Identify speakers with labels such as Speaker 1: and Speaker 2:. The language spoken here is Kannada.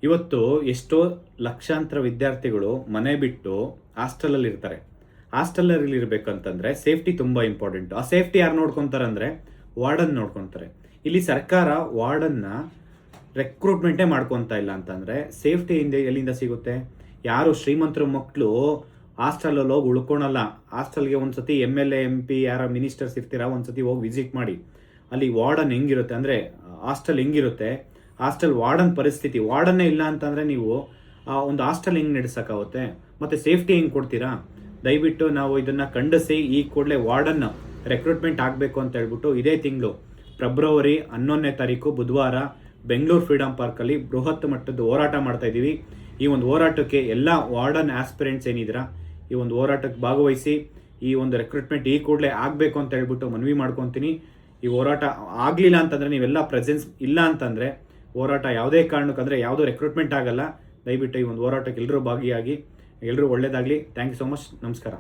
Speaker 1: ಇವತ್ತು ಎಷ್ಟೋ ಲಕ್ಷಾಂತರ ವಿದ್ಯಾರ್ಥಿಗಳು ಮನೆ ಬಿಟ್ಟು ಹಾಸ್ಟೆಲಲ್ಲಿ ಇರ್ತಾರೆ. ಹಾಸ್ಟೆಲಲ್ಲಿ ಇರಬೇಕಂತಂದ್ರೆ ಸೇಫ್ಟಿ ತುಂಬ ಇಂಪಾರ್ಟೆಂಟ್. ಆ ಸೇಫ್ಟಿ ಯಾರು ನೋಡ್ಕೊತಾರೆ ಅಂದರೆ ವಾರ್ಡನ್ ನೋಡ್ಕೊತಾರೆ. ಇಲ್ಲಿ ಸರ್ಕಾರ ವಾರ್ಡನ್ನ ರೆಕ್ರೂಟ್ಮೆಂಟೇ ಮಾಡ್ಕೊತಾ ಇಲ್ಲ ಅಂತಂದರೆ ಸೇಫ್ಟಿ ಎಲ್ಲಿಂದ ಸಿಗುತ್ತೆ? ಯಾರು ಶ್ರೀಮಂತರ ಮಕ್ಕಳು ಹಾಸ್ಟೆಲಲ್ಲಿ ಹೋಗಿ ಉಳ್ಕೊಳಲ್ಲ. ಹಾಸ್ಟೆಲ್ಗೆ ಒಂದ್ಸತಿ MLA MP ಯಾರ ಮಿನಿಸ್ಟರ್ಸ್ ಇರ್ತೀರಾ ಒಂದ್ಸತಿ ಹೋಗಿ ವಿಸಿಟ್ ಮಾಡಿ. ಅಲ್ಲಿ ವಾರ್ಡನ್ ಹೆಂಗಿರುತ್ತೆ ಅಂದರೆ ಹಾಸ್ಟೆಲ್ ಹೆಂಗಿರುತ್ತೆ, ಹಾಸ್ಟೆಲ್ ವಾರ್ಡನ್ ಪರಿಸ್ಥಿತಿ, ವಾರ್ಡನ್ನೇ ಇಲ್ಲ ಅಂತಂದರೆ ನೀವು ಒಂದು ಹಾಸ್ಟೆಲ್ ಹೆಂಗೆ ನಡೆಸೋಕ್ಕಾಗುತ್ತೆ? ಮತ್ತು ಸೇಫ್ಟಿ ಹೆಂಗೆ ಕೊಡ್ತೀರಾ? ದಯವಿಟ್ಟು ನಾವು ಇದನ್ನು ಖಂಡಿಸಿ ಈ ಕೂಡಲೇ ವಾರ್ಡನ್ ರೆಕ್ರೂಟ್ಮೆಂಟ್ ಆಗಬೇಕು ಅಂತ ಹೇಳ್ಬಿಟ್ಟು ಇದೇ ತಿಂಗಳು ಫೆಬ್ರವರಿ 11ನೇ ತಾರೀಕು ಬುಧವಾರ ಬೆಂಗಳೂರು ಫ್ರೀಡಮ್ ಪಾರ್ಕಲ್ಲಿ ಬೃಹತ್ ಮಟ್ಟದ ಹೋರಾಟ ಮಾಡ್ತಾ ಇದ್ದೀವಿ. ಈ ಒಂದು ಹೋರಾಟಕ್ಕೆ ಎಲ್ಲ ವಾರ್ಡನ್ ಆಸ್ಪಿರೆಂಟ್ಸ್ ಏನಿದ್ದೀರಾ ಈ ಒಂದು ಹೋರಾಟಕ್ಕೆ ಭಾಗವಹಿಸಿ ಈ ಒಂದು ರೆಕ್ರೂಟ್ಮೆಂಟ್ ಈ ಕೂಡಲೇ ಆಗಬೇಕು ಅಂತ ಹೇಳ್ಬಿಟ್ಟು ಮನವಿ ಮಾಡ್ಕೊತೀನಿ. ಈ ಹೋರಾಟ ಆಗಲಿಲ್ಲ ಅಂತಂದರೆ ನೀವೆಲ್ಲ ಪ್ರೆಸೆನ್ಸ್ ಇಲ್ಲ ಅಂತಂದರೆ ಹೋರಾಟ ಯಾವುದೇ ಕಾರಣಕ್ಕಂದರೆ ಯಾವುದೋ ರೆಕ್ರೂಟ್ಮೆಂಟ್ ಆಗಲ್ಲ. ದಯವಿಟ್ಟು ಈ ಒಂದು ಹೋರಾಟಕ್ಕೆ ಎಲ್ಲರೂ ಭಾಗಿಯಾಗಿ, ಎಲ್ಲರೂ ಒಳ್ಳೆಯದಾಗಲಿ. Thank you so much. ನಮಸ್ಕಾರ.